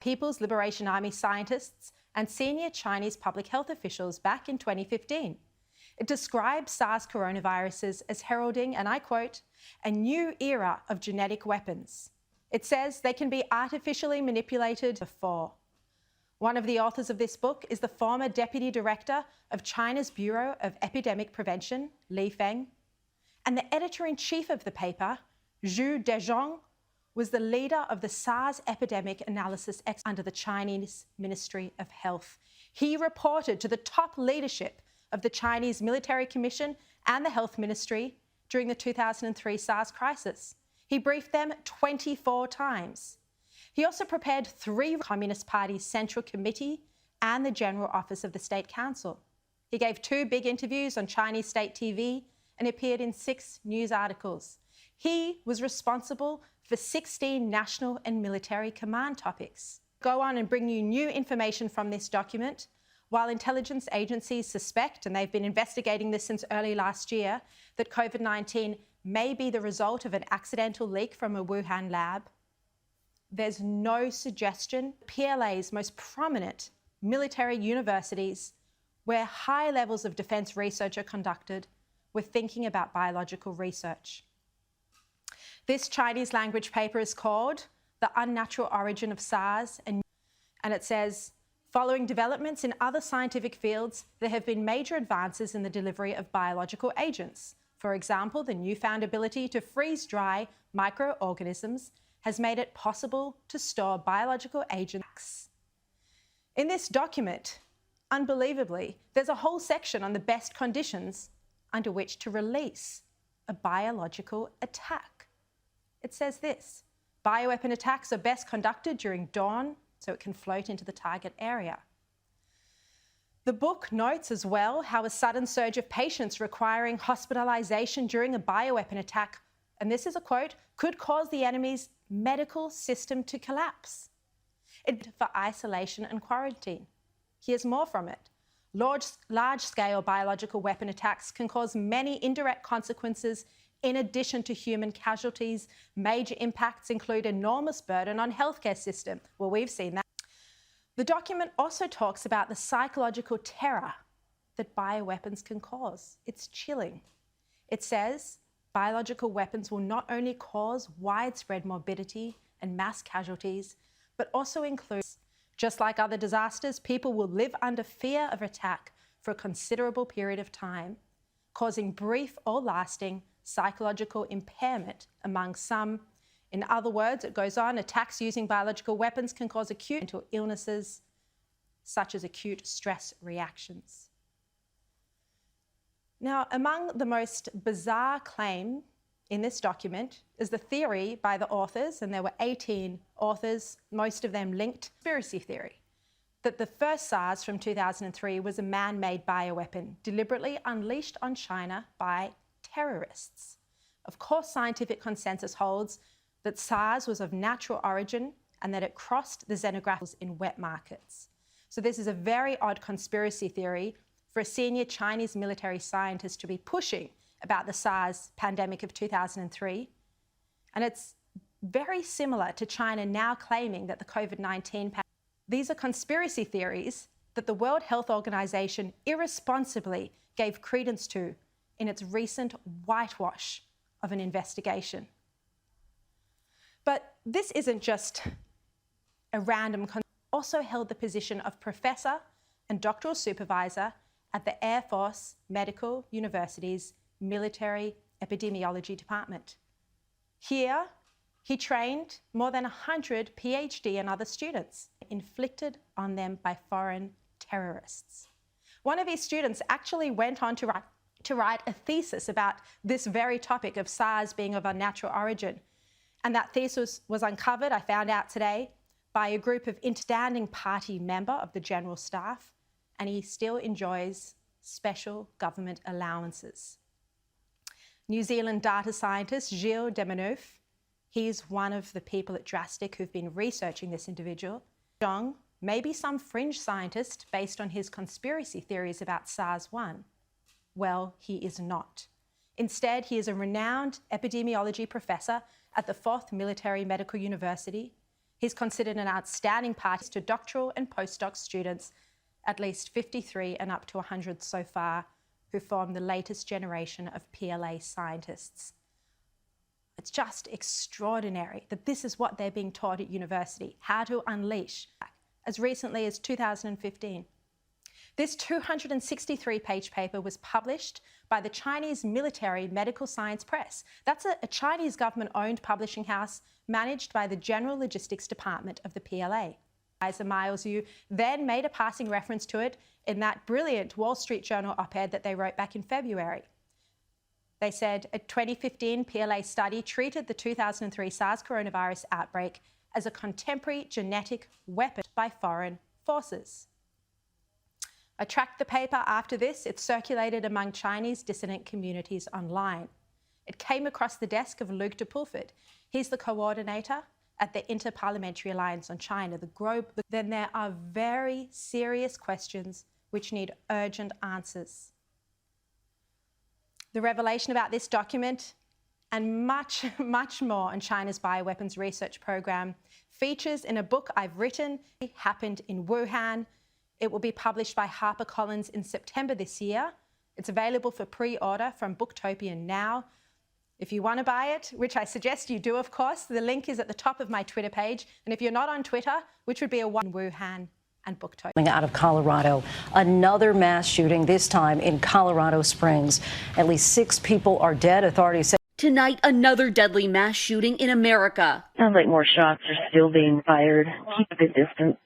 People's Liberation Army scientists and senior Chinese public health officials back in 2015. It describes SARS coronaviruses as heralding, and I quote, a new era of genetic weapons. It says they can be artificially manipulated before. One of the authors of this book is the former Deputy Director of China's Bureau of Epidemic Prevention, Li Feng, and the editor-in-chief of the paper, Zhu Dezhong, was the leader of the SARS epidemic analysis under the Chinese Ministry of Health. He reported to the top leadership of the Chinese Military Commission and the Health Ministry during the 2003 SARS crisis. He briefed them 24 times. He also prepared 3 Communist Party's Central Committee and the General Office of the State Council. He gave 2 big interviews on Chinese state TV and appeared in 6 news articles. He was responsible for 16 national and military command topics. Go on and bring you new information from this document. While intelligence agencies suspect, and they've been investigating this since early last year, that COVID-19 may be the result of an accidental leak from a Wuhan lab, there's no suggestion PLA's most prominent military universities, where high levels of defence research are conducted, were thinking about biological research. This Chinese language paper is called The Unnatural Origin of SARS, and it says, following developments in other scientific fields, there have been major advances in the delivery of biological agents. For example, the newfound ability to freeze-dry microorganisms has made it possible to store biological agents. In this document, unbelievably, there's a whole section on the best conditions under which to release a biological attack. It says this: bioweapon attacks are best conducted during dawn so it can float into the target area. The book notes as well how a sudden surge of patients requiring hospitalisation during a bioweapon attack, and this is a quote, could cause the enemy's medical system to collapse. For isolation and quarantine. Here's more from it. Large-scale biological weapon attacks can cause many indirect consequences in addition to human casualties. Major impacts include enormous burden on healthcare system. Well, we've seen that. The document also talks about the psychological terror that bioweapons can cause. It's chilling. It says biological weapons will not only cause widespread morbidity and mass casualties, but also include, just like other disasters, people will live under fear of attack for a considerable period of time, causing brief or lasting psychological impairment among some. In other words, it goes on, attacks using biological weapons can cause acute mental illnesses, such as acute stress reactions. Now, among the most bizarre claim in this document is the theory by the authors, and there were 18 authors, most of them linked, conspiracy theory, that the first SARS from 2003 was a man-made bioweapon deliberately unleashed on China by terrorists. Of course, scientific consensus holds that SARS was of natural origin and that it crossed the xenographics in wet markets. So this is a very odd conspiracy theory for a senior Chinese military scientist to be pushing about the SARS pandemic of 2003. And it's very similar to China now claiming that the COVID-19 pandemic. These are conspiracy theories that the World Health Organization irresponsibly gave credence to in its recent whitewash of an investigation. But this isn't just a random also held the position of professor and doctoral supervisor at the Air Force Medical University's Military Epidemiology Department. Here, he trained more than 100 PhD and other students inflicted on them by foreign terrorists. One of his students actually went on to write a thesis about this very topic of SARS being of unnatural origin. And that thesis was uncovered, I found out today, by a group of standing party member of the General Staff, and he still enjoys special government allowances. New Zealand data scientist Gilles Demoneuf, he's one of the people at Drastic who've been researching this individual. Zhong may be some fringe scientist based on his conspiracy theories about SARS-1. Well, he is not. Instead, he is a renowned epidemiology professor at the 4th Military Medical University. He's considered an outstanding partner to doctoral and postdoc students, at least 53 and up to 100 so far, who form the latest generation of PLA scientists. It's just extraordinary that this is what they're being taught at university, how to unleash, as recently as 2015. This 263-page paper was published by the Chinese Military Medical Science Press. That's a Chinese government-owned publishing house managed by the General Logistics Department of the PLA. Miles Yu then made a passing reference to it in that brilliant Wall Street Journal op-ed that they wrote back in February. They said a 2015 PLA study treated the 2003 SARS coronavirus outbreak as a contemporary genetic weapon by foreign forces. I tracked the paper after this. It circulated among Chinese dissident communities online. It came across the desk of Luke de Pulford. He's the coordinator at the Inter-Parliamentary Alliance on China, the GROBE. Then there are very serious questions which need urgent answers. The revelation about this document and much, much more on China's bioweapons research program features in a book I've written. It happened in Wuhan. It will be published by HarperCollins in September this year. It's available for pre-order from Booktopian now. If you want to buy it, which I suggest you do, of course, the link is at the top of my Twitter page. And if you're not on Twitter, which would be Wuhan and Booktopian. Out of Colorado, another mass shooting, this time in Colorado Springs. At least 6 people are dead, authorities say. Tonight, another deadly mass shooting in America. Sounds like more shots are still being fired. Keep a good distance.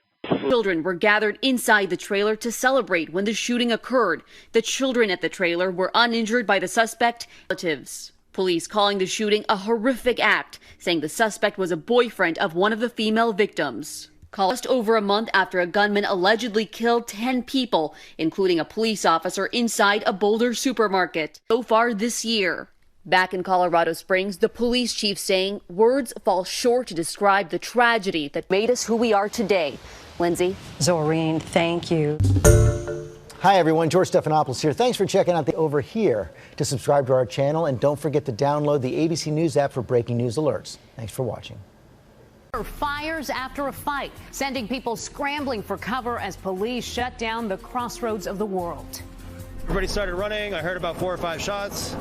Children were gathered inside the trailer to celebrate when the shooting occurred. The children at the trailer were uninjured by the suspect relatives. Police calling the shooting a horrific act, saying the suspect was a boyfriend of one of the female victims. Just over a month after a gunman allegedly killed 10 people, including a police officer inside a Boulder supermarket. So far this year. Back in Colorado Springs, the police chief saying words fall short to describe the tragedy that made us who we are today. Lindsay. Zorine, thank you. Hi, everyone. George Stephanopoulos here. Thanks for checking out the Over Here. To subscribe to our channel, and don't forget to download the ABC News app for breaking news alerts. Thanks for watching. Fires after a fight, sending people scrambling for cover as police shut down the crossroads of the world. Everybody started running. I heard about 4 or 5 shots.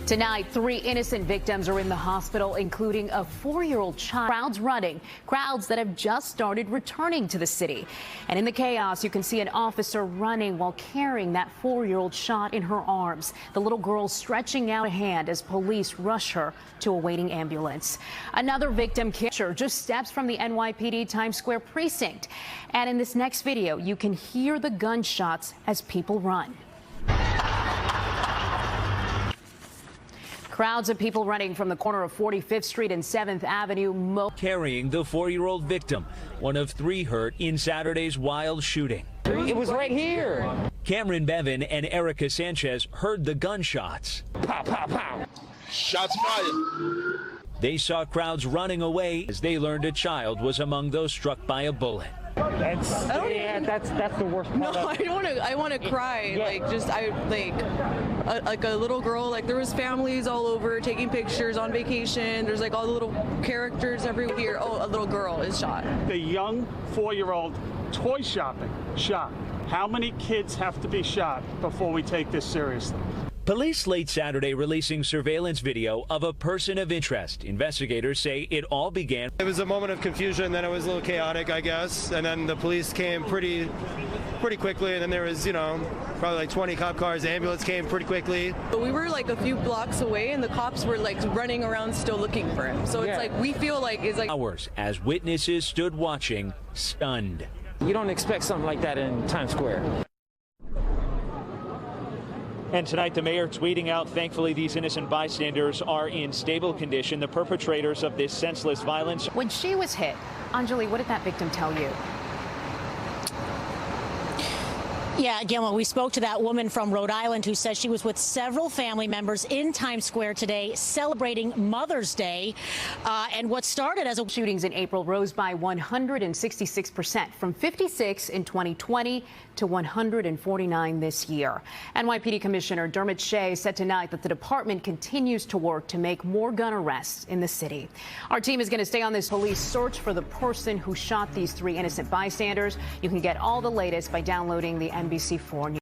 Tonight, 3 innocent victims are in the hospital, including a 4-year-old child. Crowds running, crowds that have just started returning to the city. And in the chaos, you can see an officer running while carrying that 4-year-old shot in her arms. The little girl stretching out a hand as police rush her to a waiting ambulance. Another victim just steps from the NYPD Times Square precinct. And in this next video, you can hear the gunshots as people run. Crowds of people running from the corner of 45th Street and 7th Avenue. Carrying the 4-year-old victim, one of 3 hurt in Saturday's wild shooting. It was right here. Cameron Bevan and Erica Sanchez heard the gunshots. Pow, pow, pow. Shots fired. They saw crowds running away as they learned a child was among those struck by a bullet. That's the worst part. No, I want to cry. Yeah. Like a little girl. Like there was families all over taking pictures on vacation. There's like all the little characters everywhere. Oh, a little girl is shot. The young 4-year-old toy shopping shot. How many kids have to be shot before we take this seriously? Police late Saturday releasing surveillance video of a person of interest. Investigators say it all began. It was a moment of confusion, then it was a little chaotic, I guess, and then the police came pretty quickly, and then there was, probably like 20 cop cars. The ambulance came pretty quickly. But we were like a few blocks away, and the cops were like running around still looking for him. So it's like we feel like it's like hours as witnesses stood watching, stunned. You don't expect something like that in Times Square. And tonight, the mayor tweeting out, thankfully, these innocent bystanders are in stable condition, the perpetrators of this senseless violence. When she was hit, Anjali, what did that victim tell you? Yeah, again, when we spoke to that woman from Rhode Island who says she was with several family members in Times Square today celebrating Mother's Day. And what started as a shootings in April rose by 166% from 56 in 2020 to 149 this year. NYPD Commissioner Dermot Shea said tonight that the department continues to work to make more gun arrests in the city. Our team is going to stay on this police search for the person who shot these 3 innocent bystanders. You can get all the latest by downloading the NBC4 News.